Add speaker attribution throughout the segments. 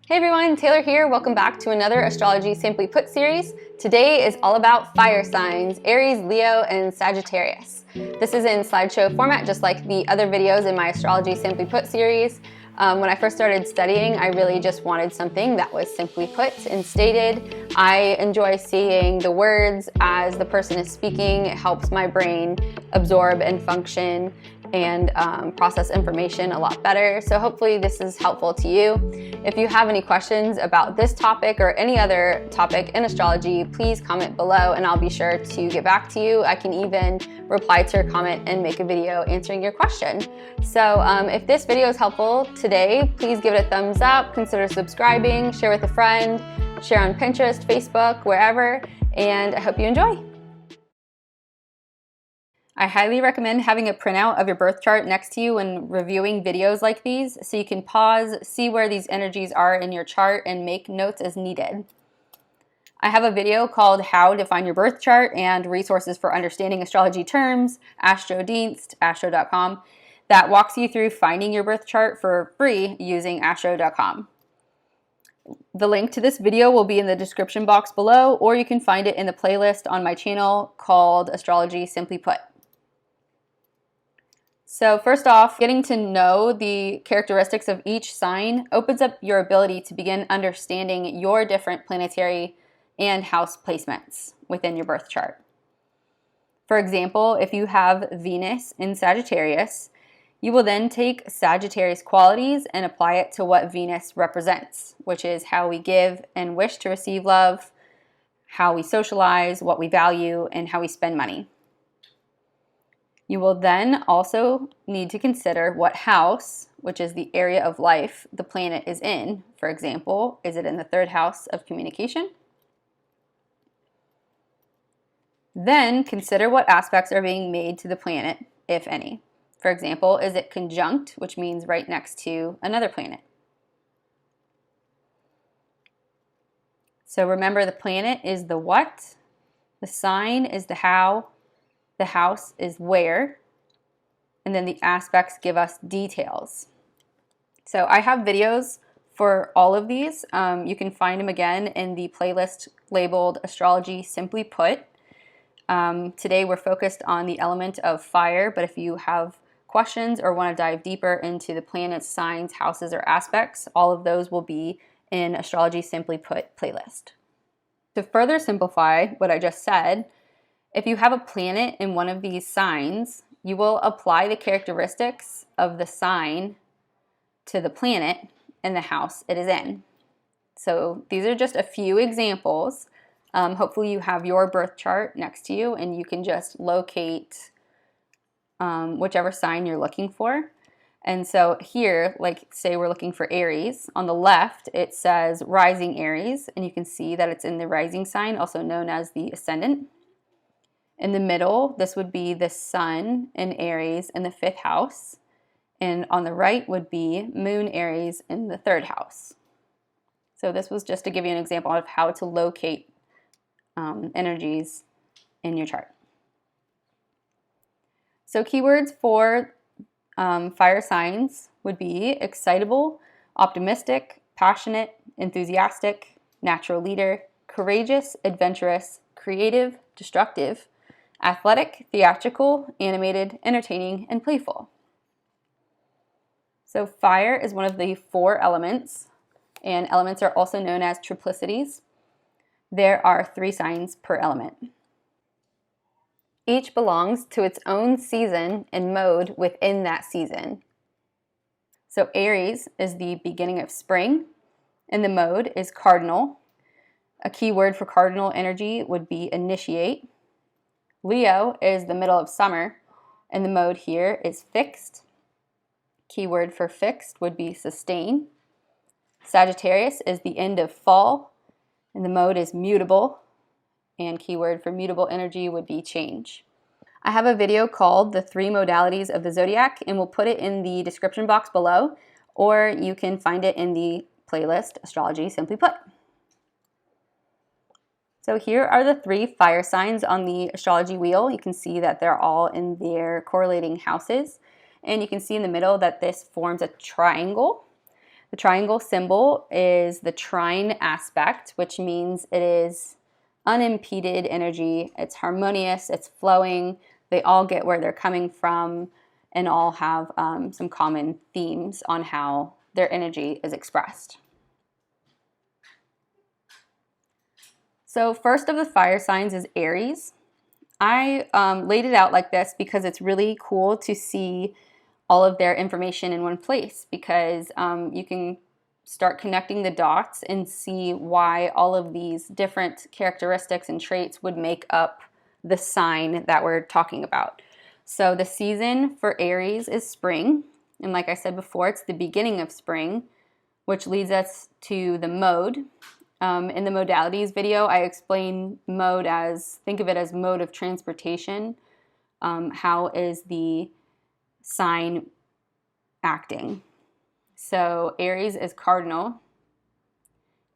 Speaker 1: Hey everyone, Taylor here. Welcome back to another Astrology Simply Put series. Today is all about fire signs, Aries, Leo, and Sagittarius. This is in slideshow format, just like the other videos in my Astrology Simply Put series. When I first started studying, I really just wanted something that was simply put and stated. I enjoy seeing the words as the person is speaking. It helps my brain absorb and function and process information a lot better. So hopefully this is helpful to you. If you have any questions about this topic or any other topic in astrology, please comment below and I'll be sure to get back to you. I can even reply to your comment and make a video answering your question. So if this video is helpful today, please give it a thumbs up, consider subscribing, share with a friend, share on Pinterest, Facebook, wherever, and I hope you enjoy. I highly recommend having a printout of your birth chart next to you when reviewing videos like these so you can pause, see where these energies are in your chart, and make notes as needed. I have a video called How to Find Your Birth Chart and Resources for Understanding Astrology Terms, Astrodienst, astro.com, that walks you through finding your birth chart for free using astro.com. The link to this video will be in the description box below, or you can find it in the playlist on my channel called Astrology Simply Put. So first off, getting to know the characteristics of each sign opens up your ability to begin understanding your different planetary and house placements within your birth chart. For example, if you have Venus in Sagittarius, you will then take Sagittarius qualities and apply it to what Venus represents, which is how we give and wish to receive love, how we socialize, what we value, and how we spend money. You will then also need to consider what house, which is the area of life the planet is in. For example, is it in the third house of communication? Then consider what aspects are being made to the planet, if any. For example, is it conjunct, which means right next to another planet? So remember, the planet is the what, the sign is the how, the house is where, and then the aspects give us details. So I have videos for all of these. You can find them again in the playlist labeled Astrology Simply Put. Today we're focused on the element of fire, but if you have questions or want to dive deeper into the planets, signs, houses, or aspects, all of those will be in Astrology Simply Put playlist. To further simplify what I just said, if you have a planet in one of these signs, you will apply the characteristics of the sign to the planet and the house it is in. So these are just a few examples. Hopefully you have your birth chart next to you and you can just locate whichever sign you're looking for. And so here, like say we're looking for Aries, on the left it says rising Aries, and you can see that it's in the rising sign, also known as the ascendant. In the middle, this would be the sun in Aries in the 5th house. And on the right would be moon Aries in the 3rd house. So this was just to give you an example of how to locate energies in your chart. So keywords for fire signs would be excitable, optimistic, passionate, enthusiastic, natural leader, courageous, adventurous, creative, destructive, athletic, theatrical, animated, entertaining, and playful. So fire is one of the 4 elements, and elements are also known as triplicities. There are 3 signs per element. Each belongs to its own season and mode within that season. So Aries is the beginning of spring, and the mode is cardinal. A key word for cardinal energy would be initiate. Leo is the middle of summer, and the mode here is fixed. Keyword for fixed would be sustain. Sagittarius is the end of fall, and the mode is mutable. And keyword for mutable energy would be change. I have a video called The 3 Modalities of the Zodiac, and we'll put it in the description box below, or you can find it in the playlist Astrology Simply Put. So here are the 3 fire signs on the astrology wheel. You can see that they're all in their correlating houses. And you can see in the middle that this forms a triangle. The triangle symbol is the trine aspect, which means it is unimpeded energy. It's harmonious, it's flowing. They all get where they're coming from and all have some common themes on how their energy is expressed. So first of the fire signs is Aries. I laid it out like this because it's really cool to see all of their information in one place, because you can start connecting the dots and see why all of these different characteristics and traits would make up the sign that we're talking about. So the season for Aries is spring. And like I said before, it's the beginning of spring, which leads us to the mode. In the modalities video, I explain mode as, think of it as mode of transportation. How is the sign acting? So Aries is cardinal,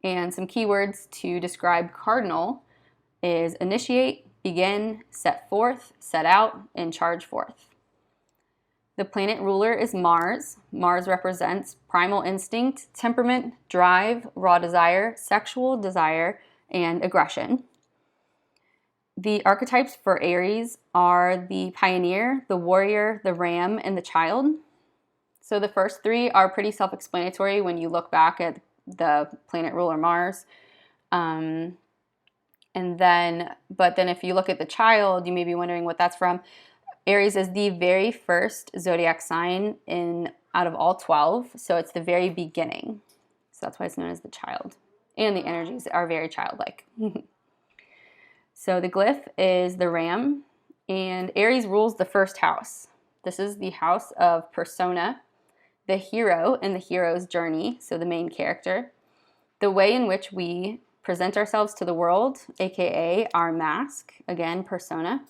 Speaker 1: and some keywords to describe cardinal is initiate, begin, set forth, set out, and charge forth. The planet ruler is Mars. Mars represents primal instinct, temperament, drive, raw desire, sexual desire, and aggression. The archetypes for Aries are the pioneer, the warrior, the ram, and the child. So the first three are pretty self-explanatory when you look back at the planet ruler Mars. But then if you look at the child, you may be wondering what that's from. Aries is the very first zodiac sign out of all 12, so it's the very beginning. So that's why it's known as the child. And the energies are very childlike. So the glyph is the ram, and Aries rules the first house. This is the house of persona, the hero and the hero's journey, so the main character, the way in which we present ourselves to the world, aka our mask, again, persona.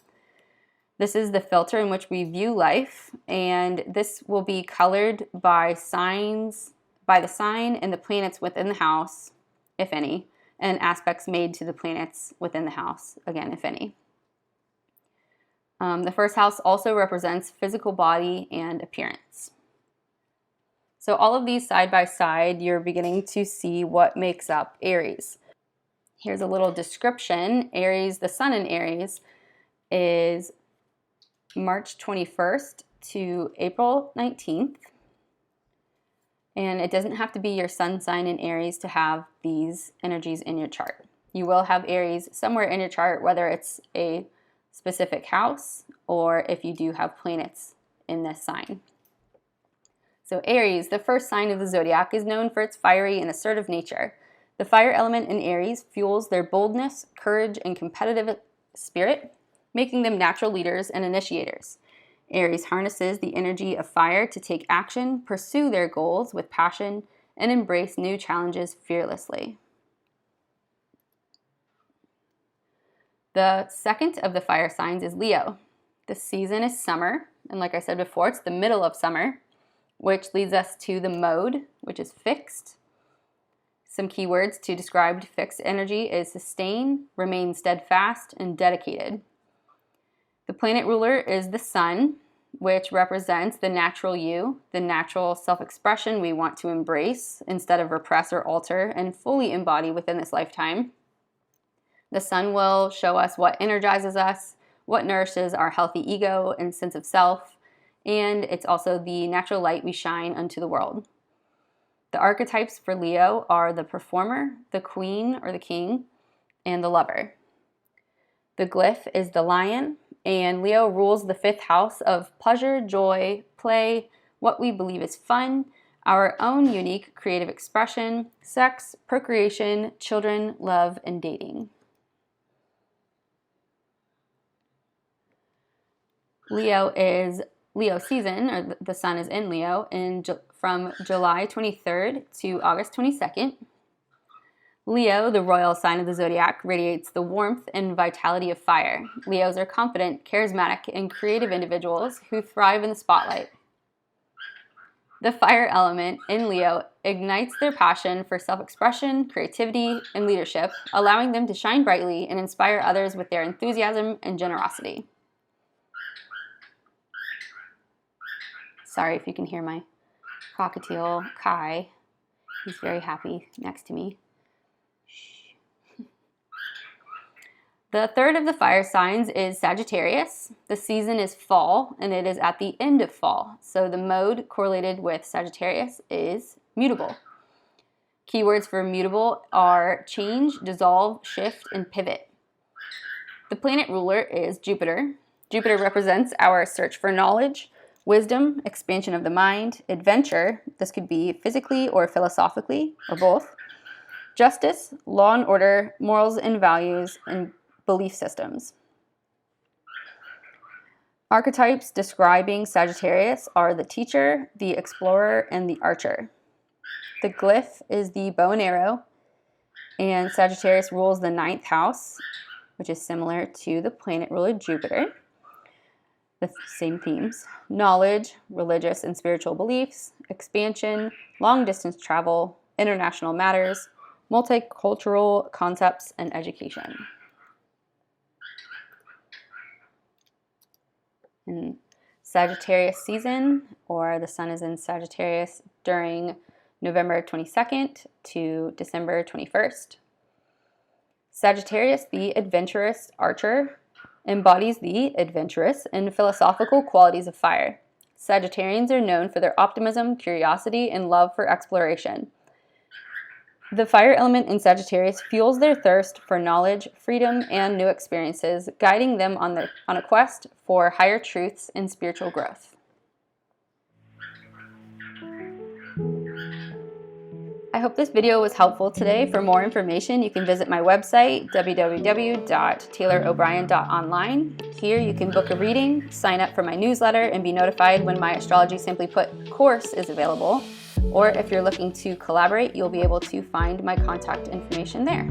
Speaker 1: This is the filter in which we view life, and this will be colored by signs, by the sign and the planets within the house, if any, and aspects made to the planets within the house, again, if any. The first house also represents physical body and appearance. So all of these side by side, you're beginning to see what makes up Aries. Here's a little description. Aries, the sun in Aries is March 21st to April 19th. And it doesn't have to be your sun sign in Aries to have these energies in your chart. You will have Aries somewhere in your chart, whether it's a specific house or if you do have planets in this sign. So Aries, the first sign of the zodiac, is known for its fiery and assertive nature. The fire element in Aries fuels their boldness, courage, and competitive spirit, making them natural leaders and initiators. Aries harnesses the energy of fire to take action, pursue their goals with passion, and embrace new challenges fearlessly. The second of the fire signs is Leo. The season is summer, and like I said before, it's the middle of summer, which leads us to the mode, which is fixed. Some keywords to describe fixed energy is sustain, remain steadfast, and dedicated. The planet ruler is the sun, which represents the natural you, the natural self-expression we want to embrace instead of repress or alter and fully embody within this lifetime. The sun will show us what energizes us, what nourishes our healthy ego and sense of self, and it's also the natural light we shine unto the world. The archetypes for Leo are the performer, the queen or the king, and the lover. The glyph is the lion, and Leo rules the fifth house of pleasure, joy, play, what we believe is fun, our own unique creative expression, sex, procreation, children, love, and dating. Leo season, or the sun is in Leo, from July 23rd to August 22nd. Leo, the royal sign of the zodiac, radiates the warmth and vitality of fire. Leos are confident, charismatic, and creative individuals who thrive in the spotlight. The fire element in Leo ignites their passion for self-expression, creativity, and leadership, allowing them to shine brightly and inspire others with their enthusiasm and generosity. Sorry if you can hear my cockatiel, Kai. He's very happy next to me. The third of the fire signs is Sagittarius. The season is fall, and it is at the end of fall. So the mode correlated with Sagittarius is mutable. Keywords for mutable are change, dissolve, shift, and pivot. The planet ruler is Jupiter. Jupiter represents our search for knowledge, wisdom, expansion of the mind, adventure. This could be physically or philosophically, or both. Justice, law and order, morals and values, and belief systems. Archetypes describing Sagittarius are the teacher, the explorer, and the archer. The glyph is the bow and arrow, and Sagittarius rules the 9th house, which is similar to the planet ruler Jupiter. The same themes: knowledge, religious and spiritual beliefs, expansion, long-distance travel, international matters, multicultural concepts, and education. In Sagittarius season, or the sun is in Sagittarius during November 22nd to December 21st. Sagittarius, the adventurous archer, embodies the adventurous and philosophical qualities of fire. Sagittarians are known for their optimism, curiosity, and love for exploration. The fire element in Sagittarius fuels their thirst for knowledge, freedom, and new experiences, guiding them on a quest for higher truths and spiritual growth. I hope this video was helpful today. For more information, you can visit my website, www.taylorobrien.online. Here you can book a reading, sign up for my newsletter, and be notified when my Astrology Simply Put course is available. Or if you're looking to collaborate, you'll be able to find my contact information there.